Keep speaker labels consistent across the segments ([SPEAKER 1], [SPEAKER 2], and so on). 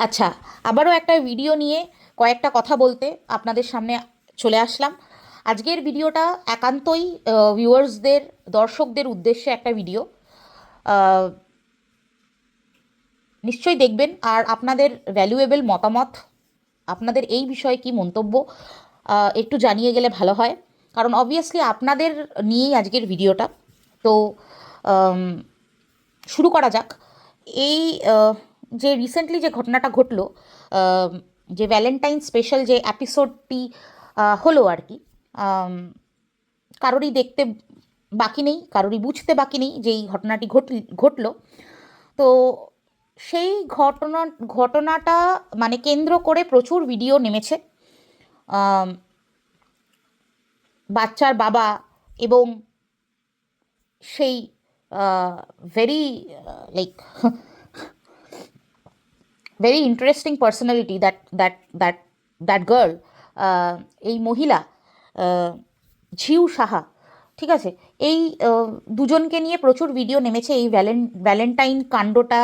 [SPEAKER 1] আচ্ছা, আবারও একটা ভিডিও নিয়ে কয়েকটা কথা বলতে আপনাদের সামনে চলে আসলাম। আজকের ভিডিওটা একান্তই ভিউয়ার্সদের, দর্শকদের উদ্দেশ্যে একটা ভিডিও। আহ, নিশ্চয়ই দেখবেন আর আপনাদের ভ্যালুয়েবল মতামত, আপনাদের এই বিষয়ে কি মন্তব্য একটু জানিয়ে গেলে ভালো হয়। কারণ অবভিয়াসলি আপনাদের নিয়েই আজকের ভিডিওটা। তো আম, শুরু করা যাক। এই আহ, যে রিসেন্টলি যে ঘটনাটা ঘটলো, আহ, যে ভ্যালেন্টাইন স্পেশাল যে এপিসোডটি হলো আর কি, আম, কারোরই দেখতে বাকি নেই, কারোরই বুঝতে বাকি নেই যে এই ঘটনাটি ঘটলো। তো সেই ঘটনাটা মানে কেন্দ্র করে প্রচুর ভিডিও নেমেছে। আম, বাচ্চার বাবা এবং সেই very like very interesting personality that girl, এই মহিলা, আহ, ঝিউ সাহা। ঠিক আছে, এই দুজনকে নিয়ে প্রচুর ভিডিও নেমেছে এই ভ্যালেন্টাইন কাণ্ডটা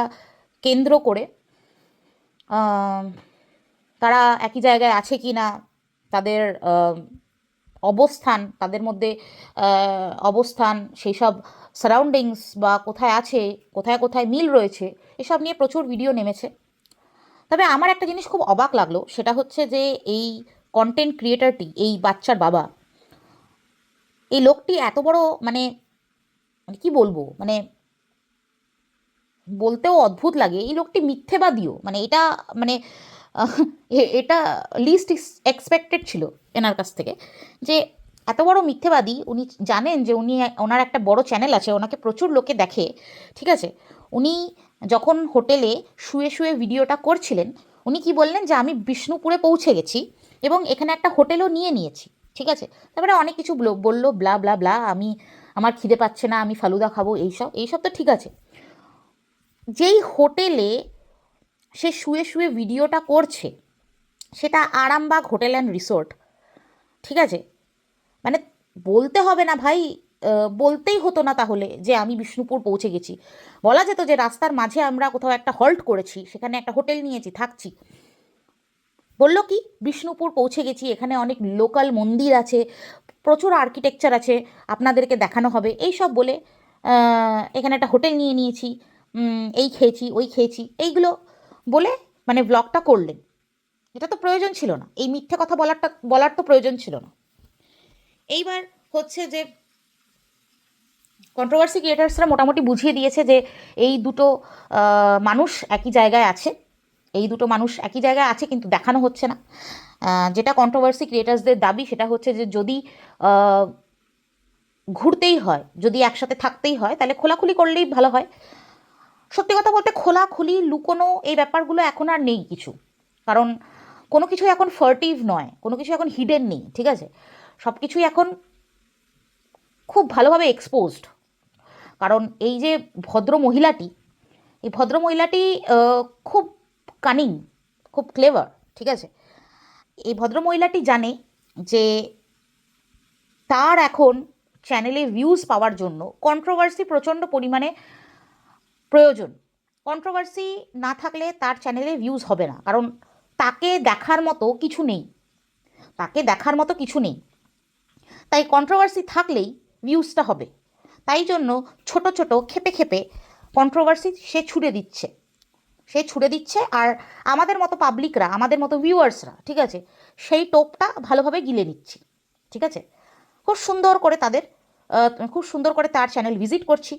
[SPEAKER 1] কেন্দ্র করে। আহ, তারা একই জায়গায় আছে কি না, তাদের অবস্থান, তাদের মধ্যে অবস্থান, সেই সব সারাউন্ডিংস বা কোথায় আছে, কোথায় কোথায় মিল রয়েছে, এসব নিয়ে প্রচুর ভিডিও নেমেছে। তবে আমার একটা জিনিস খুব অবাক লাগলো, সেটা হচ্ছে যে এই কন্টেন্ট ক্রিয়েটারটি, এই বাচ্চার বাবা, এই লোকটি এত বড় মানে, মানে কি বলবো, মানে বলতেও অদ্ভুত লাগে, এই লোকটি মিথ্যেবাদীও, মানে এটা মানে আহ, এটা লিস্ট এক্সপেক্টেড ছিল এনার কাছ থেকে, যে এত বড় মিথ্যেবাদী। উনি জানেন যে ওনার একটা বড় চ্যানেল আছে, ওনাকে প্রচুর লোকে দেখে। ঠিক আছে, উনি যখন হোটেলে শুয়ে শুয়ে ভিডিওটা করছিলেন, উনি কি বললেন যে আমি বিষ্ণুপুরে পৌঁছে গেছি এবং এখানে একটা হোটেলও নিয়ে নিয়েছি। ঠিক আছে, তারপরে অনেক কিছু বললো, ব্লা ব্লা ব্লা, আমার খিদে পাচ্ছে না, আমি ফালুদা খাবো, এইসব এইসব তো ঠিক আছে। যেই হোটেলে সে শুয়ে শুয়ে ভিডিওটা করছে, সেটা আরামবাগ হোটেল অ্যান্ড রিসোর্ট। ঠিক আছে, মানে বলতে হবে না ভাই, বলতেই হতো না তাহলে যে আমি বিষ্ণুপুর পৌঁছে গেছি। বলা যেত যে রাস্তার মাঝে আমরা কোথাও একটা হল্ট করেছি, সেখানে একটা হোটেল নিয়েছি, থাকছি। বললো কি বিষ্ণুপুর পৌঁছে গেছি, এখানে অনেক লোকাল মন্দির আছে, প্রচুর আর্কিটেকচার আছে, আপনাদেরকে দেখানো হবে, এই সব বলে এখানে একটা হোটেল নিয়ে নিয়েছি, এই খেয়েছি ওই খেয়েছি, এইগুলো বলে মানে ব্লগটা করলেন। এটা তো প্রয়োজন ছিল না, এই মিথ্যে কথা বলার তো প্রয়োজন ছিল না। এইবার হচ্ছে যে কন্ট্রোভার্সি ক্রিয়েটার্সরা মোটামুটি বুঝিয়ে দিয়েছে যে এই দুটো মানুষ একই জায়গায় আছে, এই দুটো মানুষ একই জায়গায় আছে, কিন্তু দেখানো হচ্ছে না। যেটা কন্ট্রোভার্সি ক্রিয়েটার্সদের দাবি, সেটা হচ্ছে যে যদি আহ, ঘুরতেই হয়, যদি একসাথে থাকতেই হয়, তাহলে খোলাখুলি করলেই ভালো হয়। সত্যি কথা বলতে খোলাখুলি লুকোনো এই ব্যাপারগুলো এখন আর নেই কিছু। কারণ কোনো কিছু এখন ফার্টিভ নয়, কোনো কিছু এখন হিডেন নেই। ঠিক আছে, সব কিছুই এখন খুব ভালোভাবে এক্সপোজড। কারণ এই যে ভদ্র মহিলাটি, এই ভদ্র মহিলাটি খুব কানিং, খুব ক্লেভার। ঠিক আছে, এই ভদ্র মহিলাটি জানে যে তার এখন চ্যানেলে ভিউজ পাওয়ার জন্য কন্ট্রোভার্সি প্রচণ্ড পরিমাণে প্রয়োজন। কন্ট্রোভার্সি না থাকলে তার চ্যানেলে ভিউজ হবে না, কারণ তাকে দেখার মতো কিছু নেই, তাকে দেখার মতো কিছু নেই। তাই কন্ট্রোভার্সি থাকলেই ভিউজটা হবে। তাই জন্য ছোট ছোট খেপে খেপে কন্ট্রোভার্সি সে ছুড়ে দিচ্ছে, সে ছুড়ে দিচ্ছে। আর আমাদের মতো পাবলিকরা, আমাদের মতো ভিউয়ার্সরা, ঠিক আছে, সেই টোপটা ভালোভাবে গিলে নিচ্ছি। ঠিক আছে, খুব সুন্দর করে খুব সুন্দর করে তার চ্যানেল ভিজিট করছি,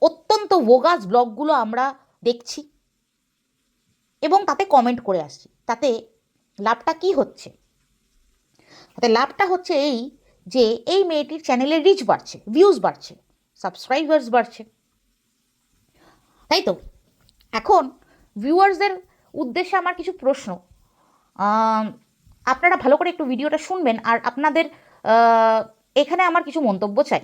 [SPEAKER 1] অত্যন্ত বোগাস ব্লগগুলো আমরা দেখছি এবং তাতে কমেন্ট করে আসছি। তাতে লাভটা কি হচ্ছে? তাতে লাভটা হচ্ছে এই, যে এই মেয়েটির চ্যানেলের রিচ বাড়ছে, ভিউজ বাড়ছে, সাবস্ক্রাইবার্স বাড়ছে, তাই তো। এখন ভিউয়ার্সদের উদ্দেশ্যে আমার কিছু প্রশ্ন। আম, আপনারা ভালো করে একটু ভিডিওটা শুনবেন, আর আপনাদের আহ, এখানে আমার কিছু মন্তব্য চাই।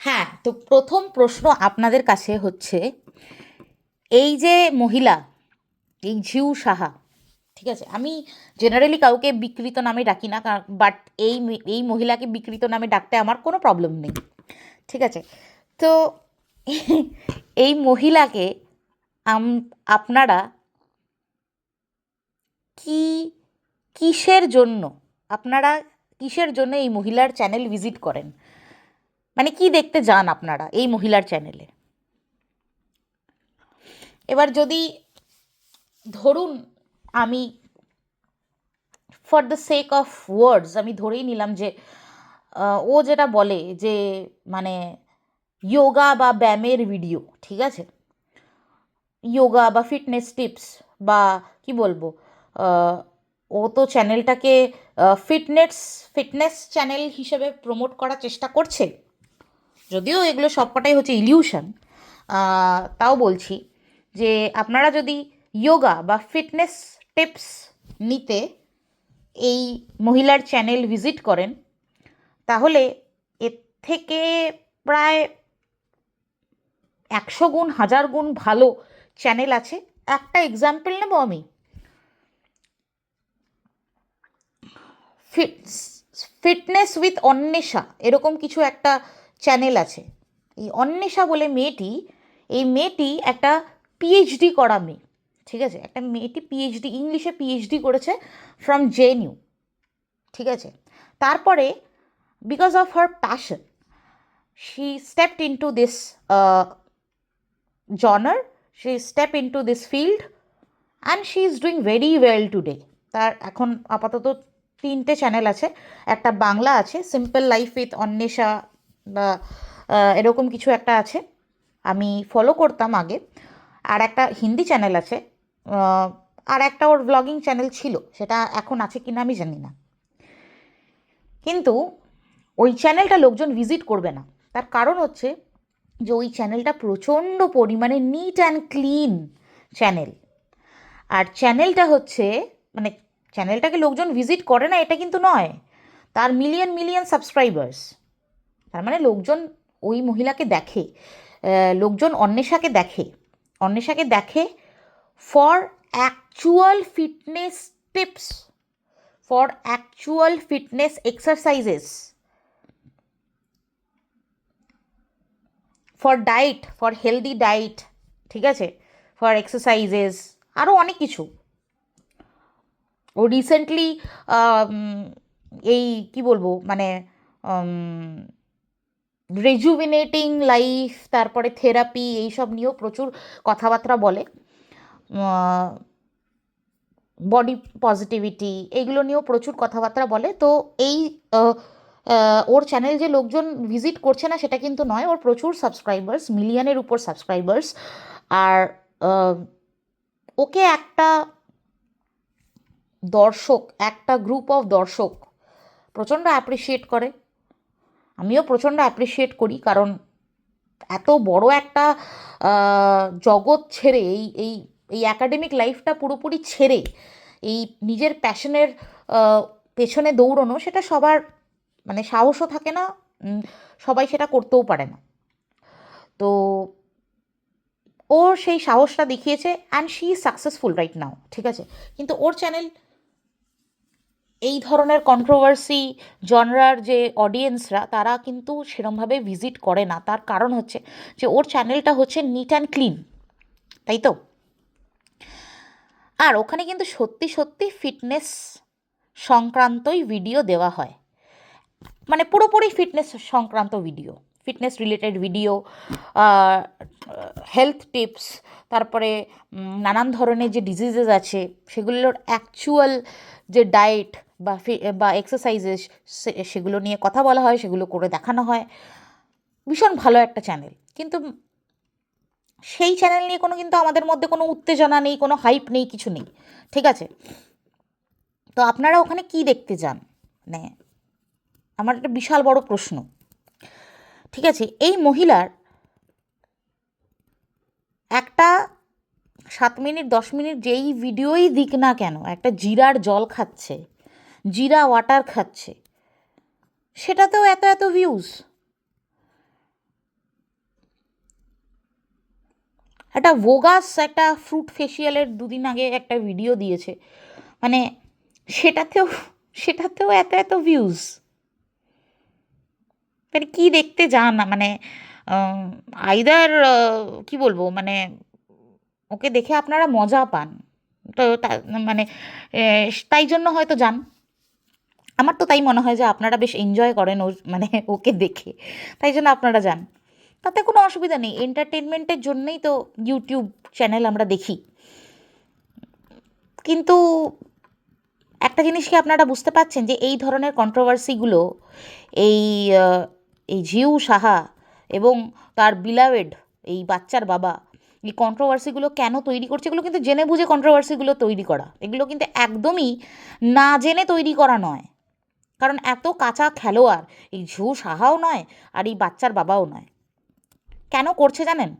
[SPEAKER 1] হ্যাঁ, তো প্রথম প্রশ্ন আপনাদের কাছে হচ্ছে, এই যে মহিলা, এই ঝিউ সাহা, ঠিক আছে, আমি জেনারেলি কাউকে বিকৃত নামে ডাকি না, বাট এই মহিলাকে বিকৃত নামে ডাকতে আমার কোনো প্রবলেম নেই। ঠিক আছে, তো এই মহিলাকে আপনারা কি কিসের জন্য আপনারা কিসের জন্য এই মহিলার চ্যানেল ভিজিট করেন, মানে কি দেখতে যান আপনারা এই মহিলার চ্যানেলে? এবার যদি ধরুন আমি for the sake of words আমি ধরেই নিলাম যে ও যেটা বলে যে মানে যোগা বা ব্যায়ামের ভিডিও, ঠিক আছে, যোগা বা ফিটনেস টিপস বা কি বলবো, ও তো চ্যানেলটাকে ফিটনেস ফিটনেস চ্যানেল হিসেবে প্রমোট করার চেষ্টা করছে, যদিও এগুলো সবকটাই হচ্ছে ইলিউশন। তাও বলছি যে আপনারা যদি যোগা বা ফিটনেস টিপস নিতে এই মহিলার চ্যানেল ভিজিট করেন, তাহলে এর থেকে প্রায় 100 গুণ 1000 গুণ ভালো চ্যানেল আছে। একটা এক্সাম্পল নেব আমি, ফিটনেস উইথ অন্বেষা এরকম কিছু একটা চ্যানেল আছে। এই অন্বেষা বলে মেয়েটি, এই মেয়েটি একটা পিএইচডি করা মেয়ে, ঠিক আছে, একটা মেয়েটি পিএইচডি ইংলিশে পিএইচডি করেছে ফ্রম জেএনইউ, ঠিক আছে। তারপরে because of her passion she stepped into this genre, she stepped into this field and she is doing very well today. তার এখন আপাতত 3টে চ্যানেল আছে, একটা বাংলা আছে সিম্পল লাইফ উইথ অন্বেষা বা এরকম কিছু একটা আছে, আমি ফলো করতাম আগে, আর একটা হিন্দি চ্যানেল আছে, আর একটা ওর ব্লগিং চ্যানেল ছিল, সেটা এখন আছে কিনা আমি জানি না। কিন্তু ওই চ্যানেলটা লোকজন ভিজিট করবে না, তার কারণ হচ্ছে যে ওই চ্যানেলটা প্রচণ্ড পরিমাণে নিট অ্যান্ড ক্লিন চ্যানেল। আর চ্যানেলটা হচ্ছে মানে চ্যানেলটাকে লোকজন ভিজিট করে না এটা কিন্তু নয়, তার মিলিয়ন মিলিয়ন সাবস্ক্রাইবার্স, তার মানে লোকজন ওই মহিলাকে দেখে, লোকজন অন্বেষাকে দেখে, অন্বেষাকে দেখে for actual fitness tips, for actual fitness exercises, for diet, for healthy diet, ঠিক আছে, ফর এক্সারসাইজেস, আরও অনেক কিছু। ও রিসেন্টলি এই কি বলবো মানে রেজুভিনেটিং লাইফ, তারপরে থেরাপি, এইসব নিয়েও প্রচুর কথাবার্তা বলে, বডি পজিটিভিটি এইগুলো নিয়েও প্রচুর কথাবার্তা বলে। তো এই ওর চ্যানেল যে লোকজন ভিজিট করছে না সেটা কিন্তু নয়, ওর প্রচুর সাবস্ক্রাইবার্স, মিলিয়নের উপর সাবস্ক্রাইবার্স। আর ওকে একটা দর্শক, একটা গ্রুপ অফ দর্শক প্রচণ্ড অ্যাপ্রিসিয়েট করে, আমিও প্রচণ্ড অ্যাপ্রিসিয়েট করি, কারণ এত বড় একটা জগৎ ছেড়ে এই এই এই অ্যাকাডেমিক লাইফটা পুরোপুরি ছেড়ে এই নিজের প্যাশনের পেছনে দৌড়নো, সেটা সবার মানে সাহসও থাকে না, সবাই সেটা করতেও পারে না। তো ও সেই সাহসটা দেখিয়েছে and she is successful right now, ঠিক আছে। কিন্তু ওর চ্যানেল এই ধরনের কন্ট্রোভার্সি জনরার যে অডিয়েন্সরা তারা কিন্তু সেরমভাবে ভিজিট করে না, তার কারণ হচ্ছে যে ওর চ্যানেলটা হচ্ছে নিট অ্যান্ড ক্লিন, তাই তো। আর ওখানে কিন্তু সত্যি সত্যি ফিটনেস সংক্রান্তই ভিডিও দেওয়া হয়, মানে পুরোপুরি ফিটনেস সংক্রান্ত video, fitness related video, health tips, তারপরে নানান ধরনের যে ডিজিজেস আছে সেগুলোর অ্যাকচুয়াল যে ডায়েট বা এক্সারসাইজেস সেগুলো নিয়ে কথা বলা হয়, সেগুলো করে দেখানো হয়। ভীষণ ভালো একটা চ্যানেল, কিন্তু সেই চ্যানেল নিয়ে কোনো কিন্তু আমাদের মধ্যে কোনো উত্তেজনা নেই, কোনো হাইপ নেই, কিছু নেই, ঠিক আছে। তো আপনারা ওখানে কি দেখতে যান, মানে আমার একটা বিশাল বড় প্রশ্ন, ঠিক আছে। এই মহিলার একটা 7 মিনিট 10 মিনিট যেই ভিডিওই দিক না কেন, একটা জিরার জল খাচ্ছে, জিরা ওয়াটার খাচ্ছে, সেটাতেও এত এত ভিউজ। একটা ভোগাস একটা ফ্রুট ফেসিয়ালের 2 দিন আগে একটা ভিডিও দিয়েছে, মানে সেটাতেও সেটাতেও এত এত ভিউজ, মানে কী দেখতে যান না, মানে আইদার কি বলবো মানে ওকে দেখে আপনারা মজা পান। তো মানে তাই জন্য হয়তো যান। আমার তো তাই মনে হয় যে আপনারা বেশ এনজয় করেন ও মানে ওকে দেখে, তাই জন্য আপনারা যান। তাতে কোনো অসুবিধা নেই, এন্টারটেনমেন্টের জন্যই তো ইউটিউব চ্যানেল আমরা দেখি। কিন্তু একটা জিনিস কি আপনারা বুঝতে পারছেন যে এই ধরনের কন্ট্রোভার্সিগুলো এই এই ঝিউ সাহা এবং তার বিলাভেড এই বাচ্চার বাবা এই কন্ট্রোভার্সিগুলো কেন তৈরি করছে, এগুলো কিন্তু জেনে বুঝে কন্ট্রোভার্সিগুলো তৈরি করা, এগুলো কিন্তু একদমই না জেনে তৈরি করা নয়। কারণ এত কাঁচা খেলোয়াড় এই ঝিউ সাহাও নয় আর এই বাচ্চার বাবাও নয়। কেন করছে জানেন?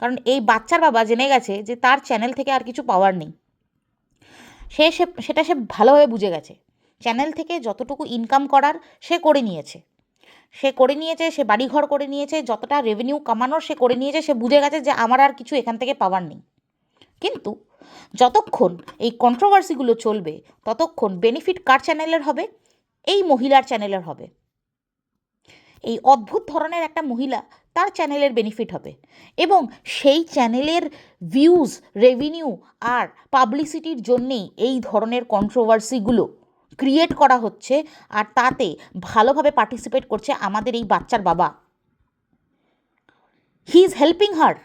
[SPEAKER 1] কারণ এই বাচ্চার বাবা জেনে গেছে যে তার চ্যানেল থেকে আর কিছু পাওয়ার নেই। সেটা সে ভালোভাবে বুঝে গেছে। চ্যানেল থেকে যতটুকু ইনকাম করার সে করে নিয়েছে, সে বাড়িঘর করে নিয়েছে, যতটা রেভিনিউ কামানোর সে করে নিয়েছে। সে বুঝে গেছে যে আমার আর কিছু এখান থেকে পাওয়ার নেই। কিন্তু যতক্ষণ এই কন্ট্রোভার্সিগুলো চলবে ততক্ষণ বেনিফিট কার চ্যানেলের হবে? এই মহিলার চ্যানেলের হবে। এই অদ্ভুত ধরনের একটা মহিলা, তার চ্যানেলের বেনিফিট হবে এবং সেই চ্যানেলের ভিউজ, রেভিনিউ আর পাবলিসিটির জন্যেই এই ধরনের কন্ট্রোভার্সিগুলো ক্রিয়েট করা হচ্ছে। আর তাতে ভালোভাবে পার্টিসিপেট করছে আমাদের এই বাচ্চার বাবা। হি ইজ হেল্পিং হার।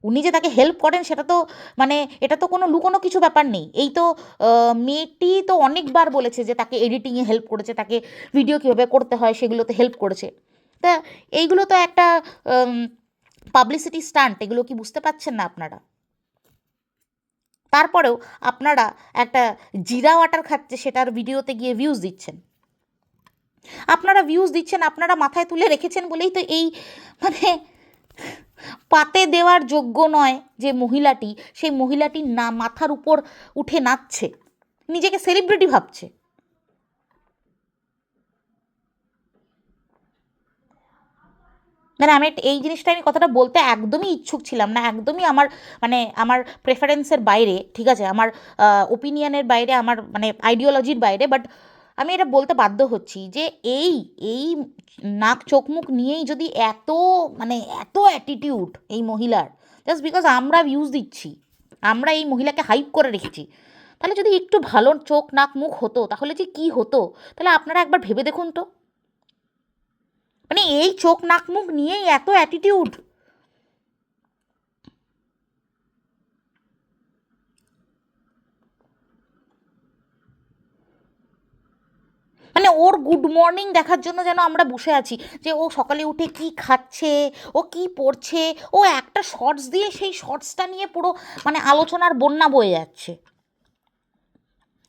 [SPEAKER 1] উনি যে তাকে হেল্প করেন সেটা তো মানে এটা তো কোনো লুকোনো কিছু ব্যাপার নেই। এই তো মেয়েটি তো অনেকবার বলেছে যে তাকে এডিটিংয়ে হেল্প করেছে, তাকে ভিডিও কীভাবে করতে হয় সেগুলোতে হেল্প করেছে। তা এইগুলো তো একটা পাবলিসিটি স্টান্ট, এগুলো কি বুঝতে পারছেন না আপনারা? তারপরেও আপনারা একটা জিরা ওয়াটার খাচ্ছে সেটার ভিডিওতে গিয়ে ভিউজ দিচ্ছেন। আপনারা মাথায় তুলে রেখেছেন বলেই তো এই মানে পাতে দেওয়ার যোগ্য নয় যে মহিলাটি, সেই মহিলাটির না মাথার উপর উঠে নাচছে, নিজেকে সেলিব্রিটি ভাবছে। মানে এই জিনিসটা আমি কথাটা বলতে একদমই ইচ্ছুক ছিলাম না, একদমই আমার প্রেফারেন্সের বাইরে, ঠিক আছে, আমার ওপিনিয়নের বাইরে, আমার আইডিওলজির বাইরে, বাট আমি এটা বলতে বাধ্য হচ্ছি যে এই এই নাক চোখ মুখ নিয়েই যদি এত অ্যাটিটিউড এই মহিলার, জাস্ট বিকজ আমরা ভিউজ দিচ্ছি, আমরা এই মহিলাকে হাইপ করে রেখেছি, তাহলে যদি একটু ভালো চোখ নাক মুখ হতো তাহলে যে কি হতো, তাহলে আপনারা একবার ভেবে দেখুন তো। এই চোখ নাক মুখ নিয়েই এত অ্যাটিটিউড। ওর গুড মর্নিং দেখার জন্য যেন আমরা বসে আছি, যে ও সকালে উঠে কি খাচ্ছে, ও কি পড়ছে, ও একটা শর্টস দিয়ে সেই শর্টসটা নিয়ে পুরো আলোচনার বন্যা বয়ে যাচ্ছে,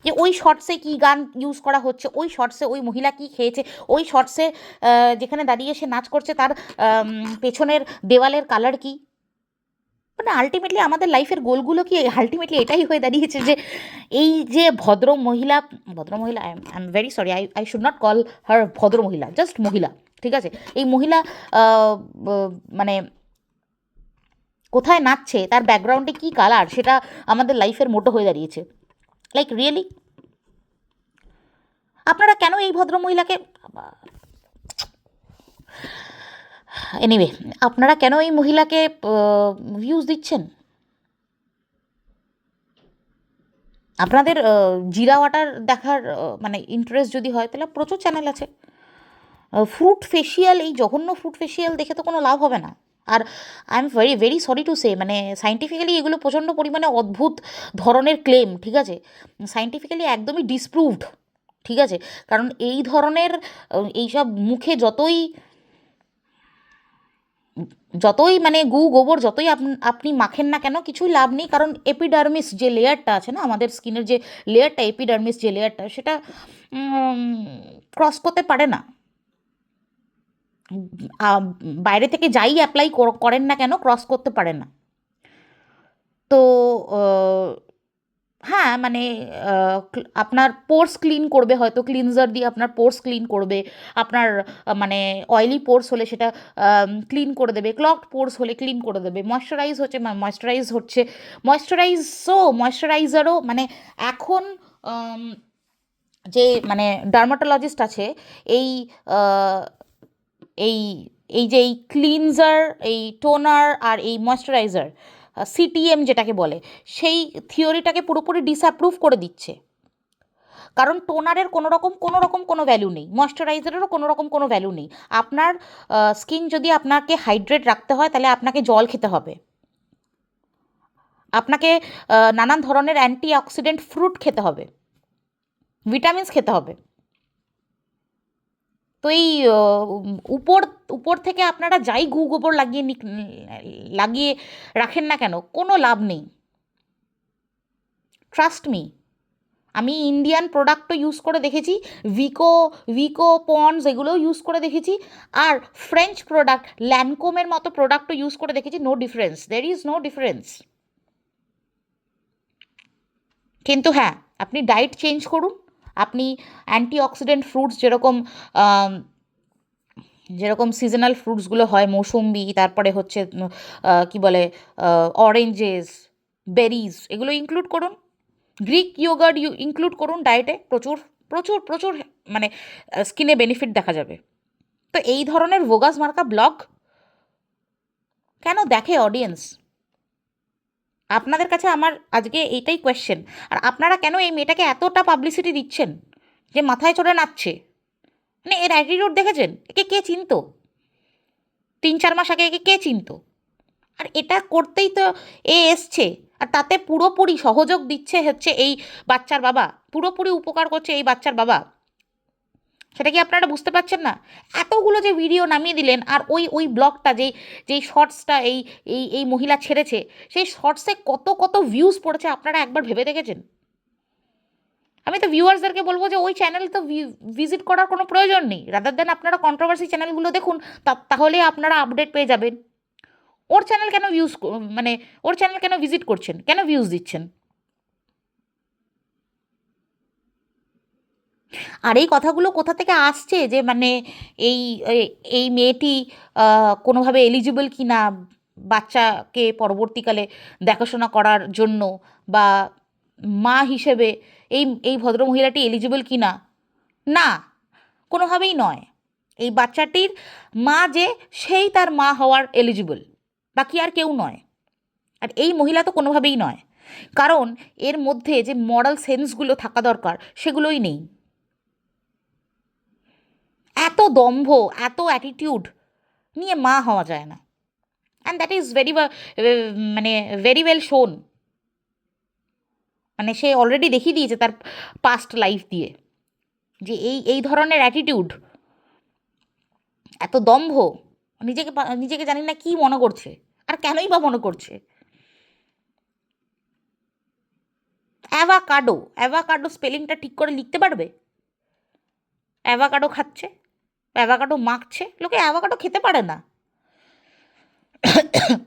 [SPEAKER 1] যে ওই শর্টসে কী গান ইউজ করা হচ্ছে, ওই শর্টসে ওই মহিলা কী খেয়েছে, ওই শর্টসে যেখানে দাঁড়িয়ে সে নাচ করছে তার পেছনের দেওয়ালের কালার কী। আলটিমেটলি আমাদের লাইফের গোলগুলো কি আলটিমেটলি এটাই হয়ে দাঁড়িয়েছে যে এই যে ভদ্রমহিলা, I am very sorry, I should not call her ভদ্রমহিলা, জাস্ট মহিলা, ঠিক আছে, এই মহিলা মানে কোথায় নাচছে, তার ব্যাকগ্রাউন্ডে কী কালার, সেটা আমাদের লাইফের মোটো হয়ে দাঁড়িয়েছে। লাইক রিয়েলি আপনারা কেন এই ভদ্রমহিলাকে, এনিওয়ে, আপনারা কেন এই মহিলাকে ভিউজ দিচ্ছেন? আপনাদের জিরা ওয়াটার দেখার ইন্টারেস্ট যদি হয় তাহলে প্রচুর চ্যানেল আছে। ফ্রুট ফেসিয়াল, এই জঘন্য ফ্রুট ফেসিয়াল দেখে তো কোনো লাভ হবে না। আর I am very very sorry to say, scientifically এগুলো প্রচণ্ড পরিমাণে অদ্ভুত ধরনের ক্লেম, ঠিক আছে, সায়েন্টিফিক্যালি একদমই ডিসপ্রুভড, ঠিক আছে, কারণ এই ধরনের এইসব মুখে যতই গু গোবর যতই আপনি মাখেন না কেন কিছুই লাভ নেই, কারণ এপিডার্মিস যে লেয়ারটা আছে না, আমাদের স্কিনের যে লেয়ারটা, এপিডার্মিস যে লেয়ারটা, সেটা ক্রস করতে পারে না। বাইরে থেকে যাই অ্যাপ্লাই করেন না কেন ক্রস করতে পারে না। তো হ্যাঁ, আপনার পোর্স ক্লিন করবে, হয়তো ক্লিনজার দিয়ে আপনার পোর্স ক্লিন করবে, আপনার অয়েলি পোর্স হলে সেটা ক্লিন করে দেবে, ক্লগড পোর্স হলে ক্লিন করে দেবে, ময়েশ্চারাইজারও এখন যে ডার্মাটোলজিস্ট আছে, এই আহ, এই এই যে এই ক্লিনজার, এই টোনার আর এই ময়েশ্চারাইজার, সিটিএম যেটাকে বলে, সেই থিওরিটাকে পুরোপুরি ডিসঅ্যাপ্রুভ করে দিচ্ছে। কারণ টোনারের কোনো রকম কোনো ভ্যালু নেই, ময়েশ্চারাইজারেরও কোনো ভ্যালু নেই। আপনার স্কিন যদি আপনাকে হাইড্রেট রাখতে হয় তাহলে আপনাকে জল খেতে হবে, আপনাকে নানান ধরনের অ্যান্টিঅক্সিডেন্ট ফ্রুট খেতে হবে, ভিটামিনস খেতে হবে। তো এই উপর উপর থেকে আপনারা যাই ঘু গোবর লাগিয়ে রাখেন না কেন, কোনো লাভ নেই। ট্রাস্ট মি, আমি ইন্ডিয়ান প্রোডাক্টও ইউজ করে দেখেছি, ভিকো পন্ডস এগুলোও ইউজ করে দেখেছি, আর ফ্রেঞ্চ প্রোডাক্ট ল্যানকোমের মতো প্রোডাক্টও ইউজ করে দেখেছি। No difference, there is no difference. কিন্তু হ্যাঁ, আপনি ডায়েট চেঞ্জ করুন, আপনি অ্যান্টিঅক্সিডেন্ট ফ্রুটস যেরকম সিজনাল ফ্রুটসগুলো হয়, মৌসুম্বি, তারপরে হচ্ছে কি বলে, অরেঞ্জেস, বেরিজ, এগুলো ইনক্লুড করুন। গ্রিক ইয়োগার্ট ইনক্লুড করুন ডায়েটে, প্রচুর প্রচুর প্রচুর মানে স্কিনে বেনিফিট দেখা যাবে। তো এই ধরনের ভোগাস মার্কা ব্লগ কেন দেখে অডিয়েন্স? আপনাদের কাছে আমার আজকে এইটাই কোয়েশ্চেন। আর আপনারা কেন এই মেয়েটাকে এতটা পাবলিসিটি দিচ্ছেন যে মাথায় চড়ে নাচছে? মানে এর অ্যাটিটিউড দেখেছেন? একে কে চিনতো 3-4 মাস আগে? একে কে চিনতো? আর এটা করতেই তো এ এসছে, আর তাতে পুরোপুরি সহযোগ দিচ্ছে হচ্ছে এই বাচ্চার বাবা, পুরোপুরি উপকার করছে এই বাচ্চার বাবা। সেটা কি আপনারা বুঝতে পারছেন না? এতগুলো যে ভিডিও নামিয়ে দিলেন, আর ওই ওই ব্লগটা, যেই শর্টসটা এই এই এই মহিলা ছেড়েছে, সেই শর্টসে কত কত ভিউজ পড়েছে আপনারা একবার ভেবে দেখেছেন? আমি তো ভিউয়ার্সদেরকে বলবো যে ওই চ্যানেল তো ভিজিট করার কোনো প্রয়োজন নেই, রাদার দেন আপনারা কন্ট্রোভার্সি চ্যানেলগুলো দেখুন, তাহলে আপনারা আপডেট পেয়ে যাবেন। ওর চ্যানেল কেন মানে ওর চ্যানেল কেন ভিজিট করছেন, কেন ভিউজ দিচ্ছেন? আর এই কথাগুলো কোথা থেকে আসছে যে মানে এই এই মেয়েটি কোনোভাবে এলিজিবল কি না বাচ্চাকে পরবর্তীকালে দেখাশোনা করার জন্য, বা মা হিসেবে এই এই ভদ্রমহিলাটি এলিজিবল কি না? না, কোনোভাবেই নয়। এই বাচ্চাটির মা যে, সেই তার মা হওয়ার এলিজিবল, বাকি আর কেউ নয়। আর এই মহিলা তো কোনোভাবেই নয়, কারণ এর মধ্যে যে মরাল সেন্সগুলো থাকা দরকার সেগুলোই নেই। এত দম্ভ, এত অ্যাটিটিউড নিয়ে মা হওয়া যায় না। অ্যান্ড দ্যাট ইজ মানে ভেরি ওয়েল শোন। মানে সে অলরেডি দেখিয়ে দিয়েছে তার পাস্ট লাইফ দিয়ে যে এই এই ধরনের অ্যাটিটিউড, এত দম্ভ, নিজেকে জানি না কি মনে করছে, আর কেনই বা মনে করছে। অ্যাভাকাডো, অ্যাভাকাডো স্পেলিংটা ঠিক করে লিখতে পারবে? অ্যাভাকাডো খাচ্ছে, অ্যাভাকাডো মাখছে, লোকে অ্যাভাকাডো খেতে পারে না।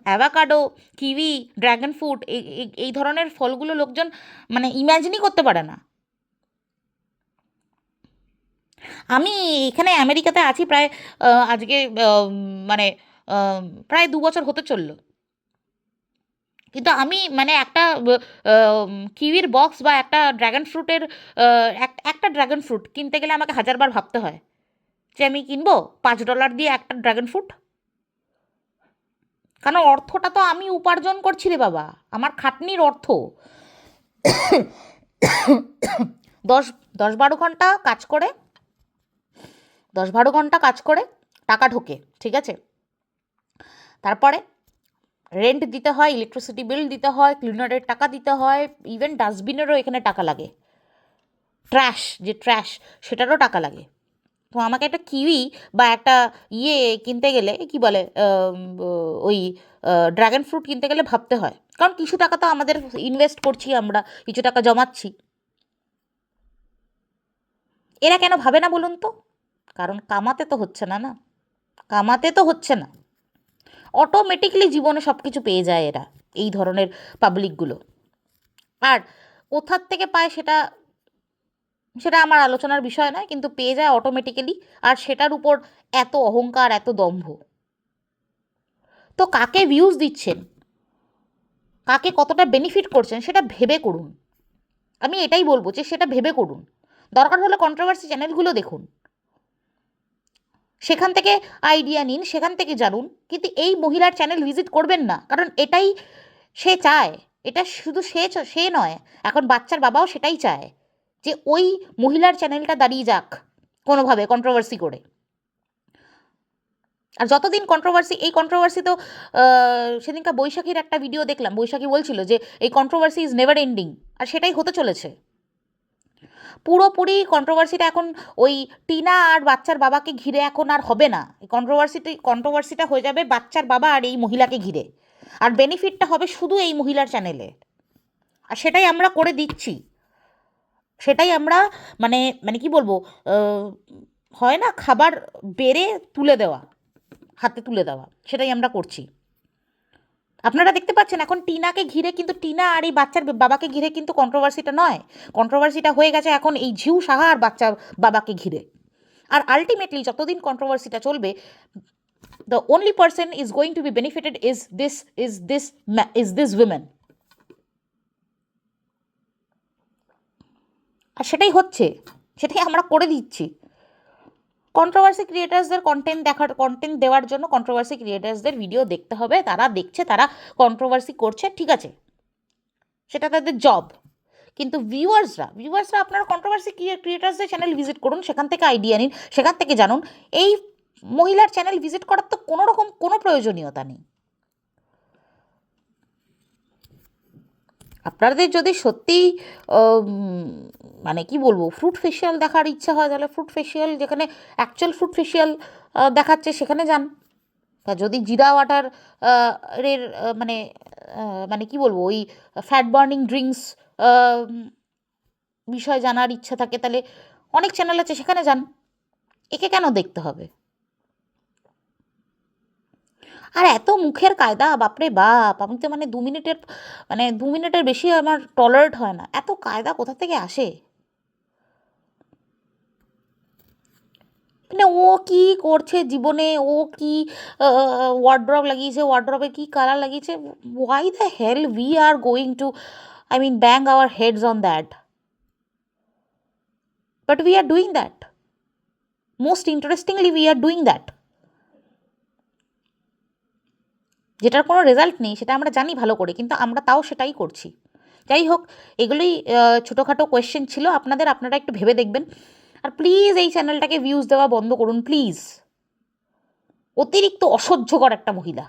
[SPEAKER 1] অ্যাভাকাডো, কিউই, ড্র্যাগন ফ্রুট, এই ধরনের ফলগুলো লোকজন মানে ইম্যাজিনই করতে পারে না। আমি এখানে আমেরিকাতে আছি প্রায় আজকে মানে প্রায় 2 বছর হতে চললো, কিন্তু আমি মানে একটা কিউইর বক্স বা একটা ড্র্যাগন ফ্রুটের একটা ড্র্যাগন ফ্রুট কিনতে গেলে আমাকে 1000বার ভাবতে হয় যে আমি কিনবো $5 দিয়ে একটা ড্র্যাগন ফ্রুট। কারণ অর্থটা তো আমি উপার্জন করছি রে বাবা, আমার খাটনির অর্থ। দশ 10-12 ঘন্টা কাজ করে, 10-12 ঘন্টা কাজ করে টাকা ঢোকে, ঠিক আছে? তারপরে রেন্ট দিতে হয়, ইলেকট্রিসিটি বিল দিতে হয়, ক্লিনারের টাকা দিতে হয়, ইভেন ডাস্টবিনেরও এখানে টাকা লাগে, ট্র্যাশ সেটারও টাকা লাগে। তো আমাকে একটা কিউই বা একটা কিনতে গেলে কি বলে, ওই ড্রাগন ফ্রুট কিনতে গেলে ভাবতে হয়, কারণ কিছু টাকা তো আমাদের ইনভেস্ট করছি, আমরা কিছু টাকা জমাচ্ছি। এরা কেন ভাবে না বলুন তো? কারণ কামাতে তো হচ্ছে না, না কামাতে তো হচ্ছে না, অটোমেটিকলি জীবনে সব কিছু পেয়ে যায় এরা, এই ধরনের পাবলিকগুলো। আর কোথার থেকে পায় সেটা সেটা আমার আলোচনার বিষয় নয়, কিন্তু পেয়ে যায় অটোমেটিক্যালি, আর সেটার উপর এত অহংকার, এত দম্ভ। তো কাকে ভিউজ দিচ্ছেন, কাকে কতটা বেনিফিট করছেন সেটা ভেবে করুন। আমি এটাই বলবো যে সেটা ভেবে করুন। দরকার হলে কন্ট্রোভার্সি চ্যানেলগুলো দেখুন, সেখান থেকে আইডিয়া নিন, সেখান থেকে জানুন, কিন্তু এই মহিলার চ্যানেল ভিজিট করবেন না, কারণ এটাই সে চায়। এটা শুধু সে নয়, এখন বাচ্চার বাবাও সেটাই চায় যে ওই মহিলার চ্যানেলটা দাঁড়িয়ে যাক কোনোভাবে কন্ট্রোভার্সি করে। আর যতদিন এই কন্ট্রোভার্সি তো সেদিনকার বৈশাখীর একটা ভিডিও দেখলাম, বৈশাখী বলছিল যে এই কন্ট্রোভার্সি ইজ নেভার এন্ডিং, আর সেটাই হতে চলেছে। পুরোপুরি কন্ট্রোভার্সিটা এখন ওই টিনা আর বাচ্চার বাবাকে ঘিরে এখন আর হবে না। এই কন্ট্রোভার্সিটা হয়ে যাবে বাচ্চার বাবা আর এই মহিলাকে ঘিরে, আর বেনিফিটটা হবে শুধু এই মহিলার চ্যানেলে। আর সেটাই আমরা করে দিচ্ছি, সেটাই আমরা মানে মানে কি বলবো, হয় না খাবার বেড়ে তুলে দেওয়া, হাতে তুলে দেওয়া, সেটাই আমরা করছি। আপনারা দেখতে পাচ্ছেন এখন টিনাকে ঘিরে, কিন্তু টিনা আর এই বাচ্চার বাবাকে ঘিরে কিন্তু কন্ট্রোভার্সিটা নয়, কন্ট্রোভার্সিটা হয়ে গেছে এখন এই ঝিউ সাহা আর বাচ্চার বাবাকে ঘিরে। আর আলটিমেটলি যতদিন কন্ট্রোভার্সিটা চলবে, the only person is going to be benefited is this women. আর সেটাই হচ্ছে, সেটাই আমরা করে দিচ্ছি। কন্ট্রোভার্সি ক্রিয়েটার্সদের কন্টেন্ট দেওয়ার জন্য কন্ট্রোভার্সি ক্রিয়েটার্সদের ভিডিও দেখতে হবে, তারা দেখছে, তারা কন্ট্রোভার্সি করছে, ঠিক আছে, সেটা তাদের জব। কিন্তু ভিউয়ার্সরা আপনারা কন্ট্রোভার্সি ক্রিয়েটার্সদের চ্যানেল ভিজিট করুন, সেখান থেকে আইডিয়া নিন, সেখান থেকে জানুন। এই মহিলার চ্যানেল ভিজিট করার তো কোনো রকম কোনো প্রয়োজনীয়তা নেই। আপনাদের যদি সত্যি মানে কি বলবো ফ্রুট ফেশিয়াল দেখার ইচ্ছা হয়, তাহলে ফ্রুট ফেশিয়াল যেখানে অ্যাকচুয়াল ফ্রুট ফেশিয়াল দেখাচ্ছে সেখানে যান। তা যদি জিরা ওয়াটার এর মানে মানে কি বলবো ওই ফ্যাট বার্নিং ড্রিঙ্কস বিষয় জানার ইচ্ছা থাকে, তাহলে অনেক চ্যানেল আছে, সেখানে যান। একে কেন দেখতে হবে? আর এত মুখের কায়দা, বাপরে বাপ, আমি তো মানে 2 মিনিটের মানে 2 মিনিটের বেশি আমার টলারেট হয় না, এত কায়দা কোথা থেকে আসে? মানে ও কি করছে জীবনে, ও কি ওয়ার্ড্রব লাগিয়েছে, ওয়ার্ড্রবে কি কালার লাগিয়েছে, why the hell we are going to bang our heads on that, but we are doing that, most interestingly we are doing that. যেটার কোনো রেজাল্ট নেই সেটা আমরা জানি ভালো করে, কিন্তু আমরা তাও সেটাই করছি। যাই হোক, এগুলোই ছোটোখাটো কোয়েশ্চেন ছিল আপনাদের, আপনারা একটু ভেবে দেখবেন। আর প্লিজ এই চ্যানেলটাকে ভিউজ দেওয়া বন্ধ করুন প্লিজ, অতিরিক্ত অসহ্যকর একটা মহিলা।